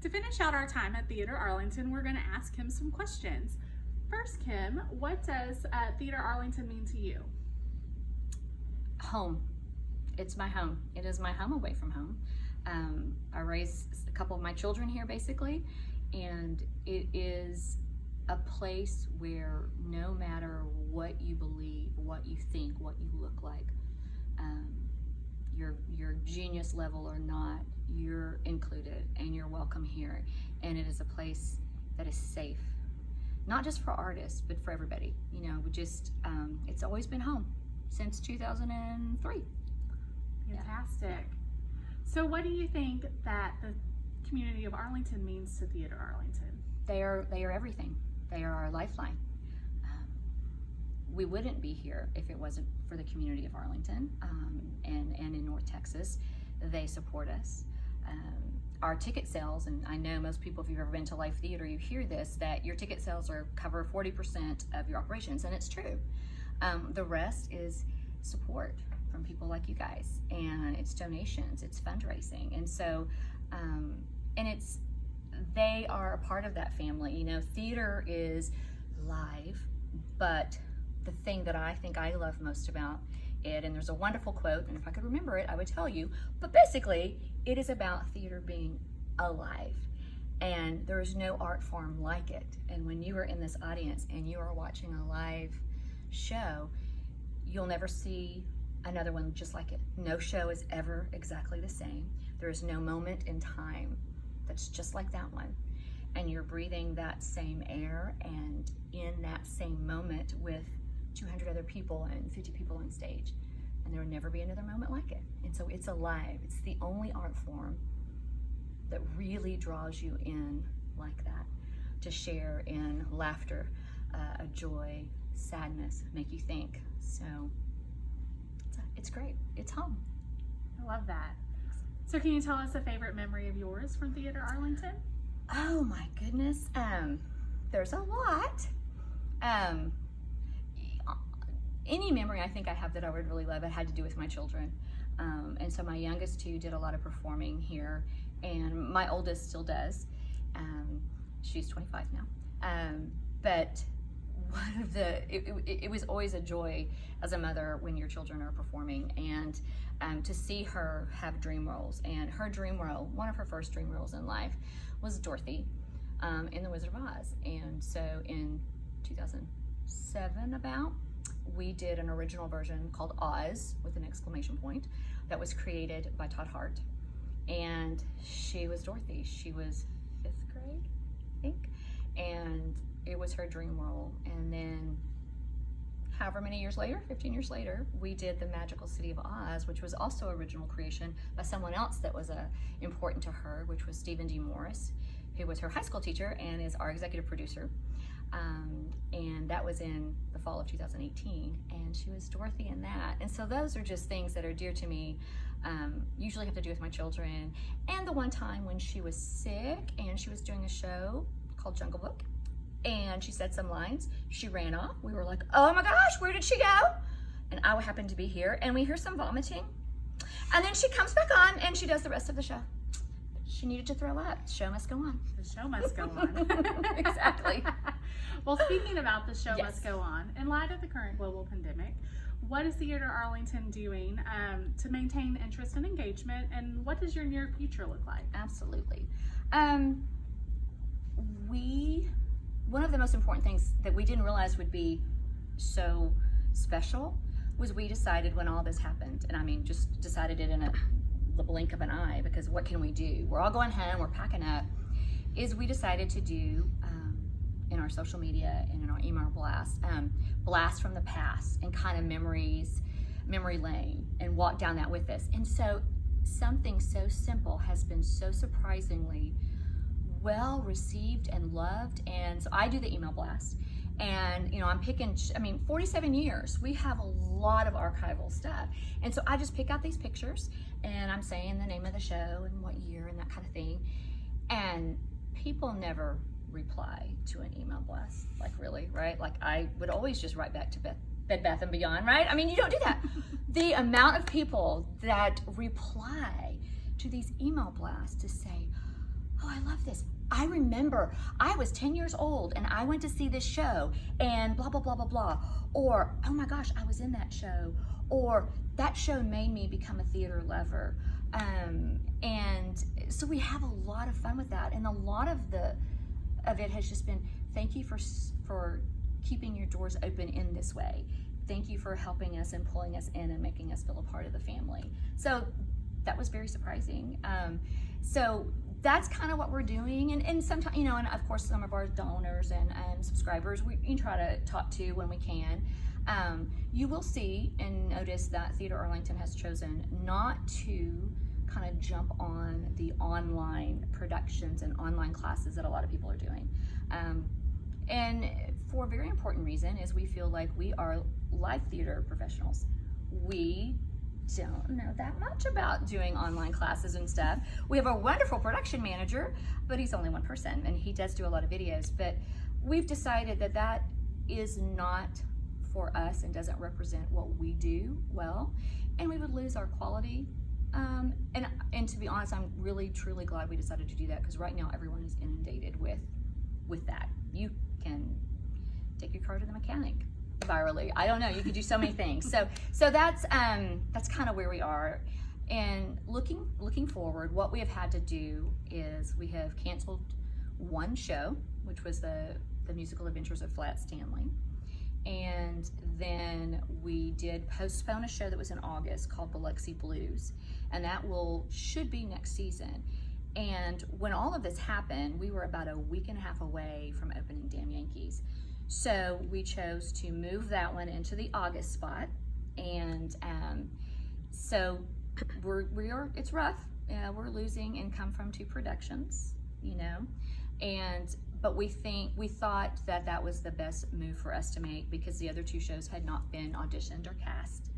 To finish out our time at Theater Arlington, we're going to ask him some questions. First, Kim, what does Theater Arlington mean to you? Home. It's my home. It is my home away from home. I raised a couple of my children here basically, and it is a place where no matter what you believe, what you think, what you look like, your genius level or not, you're included and you're welcome here. And it is a place that is safe, not just for artists, but for everybody. You know, it's always been home since 2003. Fantastic. So what do you think that the community of Arlington means to Theater Arlington? They are everything. They are our lifeline. We wouldn't be here if it wasn't for the community of Arlington and in North Texas. They support us. Our ticket sales, and I know most people, if you've ever been to live theater, you hear this, that your ticket sales cover 40% of your operations, and it's true. The rest is support from people like you guys, and it's donations, it's fundraising, and so they are a part of that family. You know, theater is live, but the thing that I think I love most about it, and there's a wonderful quote, and if I could remember it, I would tell you, but basically, it is about theater being alive, and there is no art form like it. And when you are in this audience and you are watching a live show, you'll never see another one just like it. No show is ever exactly the same. There is no moment in time that's just like that one. And you're breathing that same air and in that same moment with 200 other people and 50 people on stage. And there will never be another moment like it. And so it's alive. It's the only art form that really draws you in like that, to share in laughter, a joy, sadness, make you think. So it's great. It's home. I love that. So can you tell us a favorite memory of yours from Theater Arlington? Oh my goodness. There's a lot. Any memory I think I have that I would really love, it had to do with my children. And so my youngest two did a lot of performing here, and my oldest still does. She's 25 now. But one of it was always a joy as a mother when your children are performing, and to see her have dream roles. And her dream role, one of her first dream roles in life, was Dorothy in The Wizard of Oz. And so in 2007 we did an original version called Oz with an exclamation point that was created by Todd Hart. And she was Dorothy. She was 5th grade, I think. And it was her dream role. And then however many years later, 15 years later, we did The Magical City of Oz, which was also original creation by someone else that was important to her, which was Stephen D. Morris, who was her high school teacher and is our executive producer. And that was in the fall of 2018, and she was Dorothy in that. And so those are just things that are dear to me, usually have to do with my children. And the one time when she was sick and she was doing a show called Jungle Book, and she said some lines, she ran off. We were like, oh my gosh, where did she go? And I happened to be here, and we hear some vomiting. And then she comes back on and she does the rest of the show. She needed to throw up. The show must go on. The show must go on. Exactly. Well, speaking about the show Yes. must go on, in light of the current global pandemic, what is Theater Arlington doing to maintain interest and engagement, and what does your near future look like? Absolutely. One of the most important things that we didn't realize would be so special was we decided when all this happened, and I mean just decided it in the blink of an eye, because what can we do? We're all going home, we're packing up, is we decided to do in our social media and in our email blast from the past and kind of memory lane, and walk down that with us. And so something so simple has been so surprisingly well received and loved. And so I do the email blast, and I'm picking, 47 years, we have a lot of archival stuff. And so I just pick out these pictures, and I'm saying the name of the show and what year and that kind of thing. And people never reply to an email blast, like, really, right? Like, I would always just write back to Bed Bath & Beyond, right? I mean, you don't do that. The amount of people that reply to these email blasts to say, oh, I love this. I remember I was 10 years old and I went to see this show and blah, blah, blah, blah, blah. Or, oh my gosh, I was in that show. Or that show made me become a theater lover. And so we have a lot of fun with that. And a lot of it has just been, thank you for keeping your doors open in this way. Thank you for helping us and pulling us in and making us feel a part of the family. So that was very surprising. So that's kind of what we're doing. And sometimes, you know, and of course some of our donors and subscribers, we try to talk to when we can. You will see and notice that Theater Arlington has chosen not to kind of jump on the online productions and online classes that a lot of people are doing. And for a very important reason is we feel like we are live theater professionals. We don't know that much about doing online classes and stuff. We have a wonderful production manager, but he's only one person and he does do a lot of videos. But we've decided that that is not for us and doesn't represent what we do well, and we would lose our quality. And to be honest, I'm really truly glad we decided to do that, because right now everyone is inundated with that. You can take your car to the mechanic virally. I don't know. You could do so many things. So that's kind of where we are. And looking forward, what we have had to do is we have canceled one show, which was the musical adventures of Flat Stanley. And then we did postpone a show that was in August called Biloxi Blues, and that should be next season. And when all of this happened, we were about a week and a half away from opening Damn Yankees. So we chose to move that one into the August spot. And so it's rough. We're losing income from 2 productions, you know, but we thought that was the best move for us to make, because the other 2 shows had not been auditioned or cast.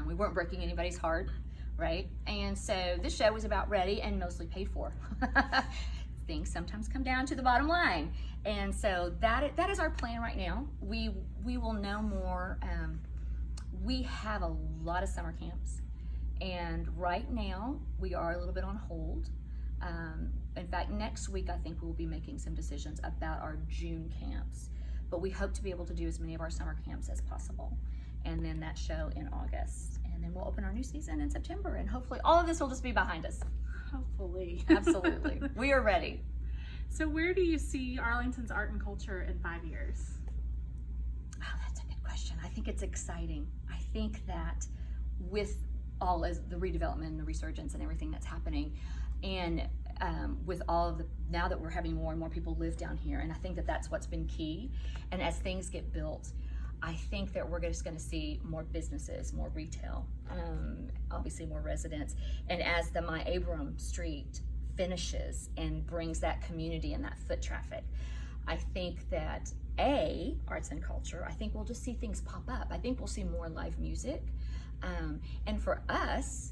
We weren't breaking anybody's heart, right? And so this show was about ready and mostly paid for. Things sometimes come down to the bottom line. And so that is our plan right now. We will know more. We have a lot of summer camps, and right now we are a little bit on hold. In fact, next week I think we'll be making some decisions about our June camps, but we hope to be able to do as many of our summer camps as possible, and then that show in August, and then we'll open our new season in September, and hopefully all of this will just be behind us. Hopefully. Absolutely. We are ready. So where do you see Arlington's art and culture in 5 years? Oh, that's a good question. I think it's exciting. I think that with all as the redevelopment and the resurgence and everything that's happening, and with all of now that we're having more and more people live down here, and I think that that's what's been key. And as things get built, I think that we're just going to see more businesses, more retail, obviously more residents. And as the My Abram Street finishes and brings that community and that foot traffic, I think that arts and culture, I think we'll just see things pop up. I think we'll see more live music. And for us,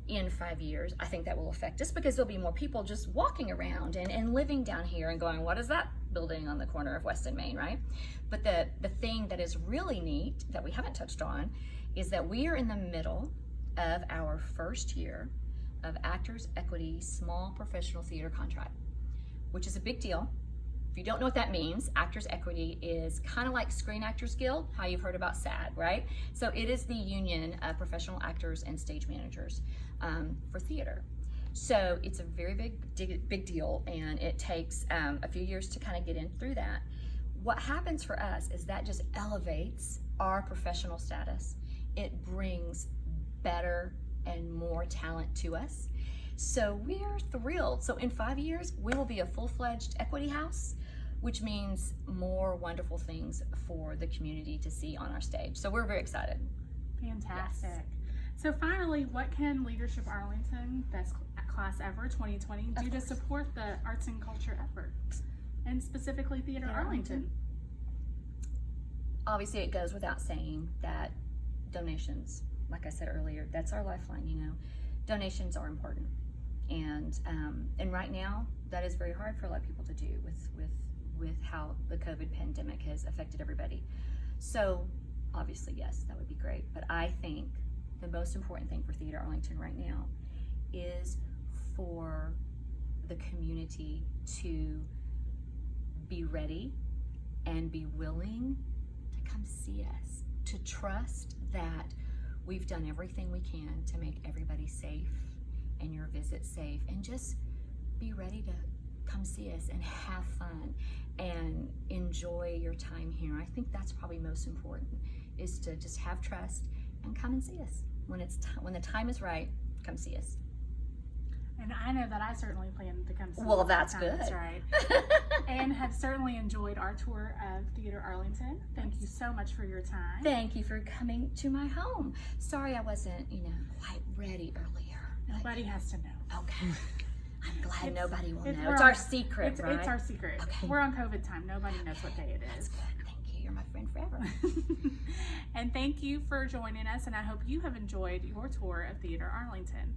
in 5 years, I think that will affect us, because there'll be more people just walking around and living down here and going, what is that building on the corner of West and Main, right? But the thing that is really neat that we haven't touched on is that we are in the middle of our first year of Actors Equity Small Professional Theater Contract, which is a big deal. If you don't know what that means, Actors Equity is kind of like Screen Actors Guild, how you've heard about SAG, right? So it is the union of professional actors and stage managers for theater. So it's a very big deal, and it takes a few years to kind of get in through that. What happens for us is that just elevates our professional status. It brings better and more talent to us. So we're thrilled. So in 5 years, we will be a full-fledged equity house, which means more wonderful things for the community to see on our stage. So we're very excited. Fantastic. Yes. So finally, what can Leadership Arlington, Best Class Ever 2020, do to support the arts and culture effort, and specifically Theater Arlington? Obviously, it goes without saying that donations, like I said earlier, that's our lifeline, you know. Donations are important. And right now, that is very hard for a lot of people to do with how the COVID pandemic has affected everybody. So obviously, yes, that would be great. But I think the most important thing for Theater Arlington right now is for the community to be ready and be willing to come see us, to trust that we've done everything we can to make everybody safe and your visit safe, and just be ready to come see us and have fun and enjoy your time here. I think that's probably most important, is to just have trust and come and see us. When the time is right, come see us. And I know that I certainly plan to come see Well, you that's sometime, good. that's right. And have certainly enjoyed our tour of Theater Arlington. Thank you so much for your time. Thank you for coming to my home. Sorry I wasn't, quite ready earlier. Nobody has to know. Okay. I'm glad nobody will know. we're It's on- our secret, right? It's our secret. Okay. We're on COVID time. Nobody knows what day it That's is. good. Thank you. You're my friend forever. And thank you for joining us, and I hope you have enjoyed your tour of Theater Arlington.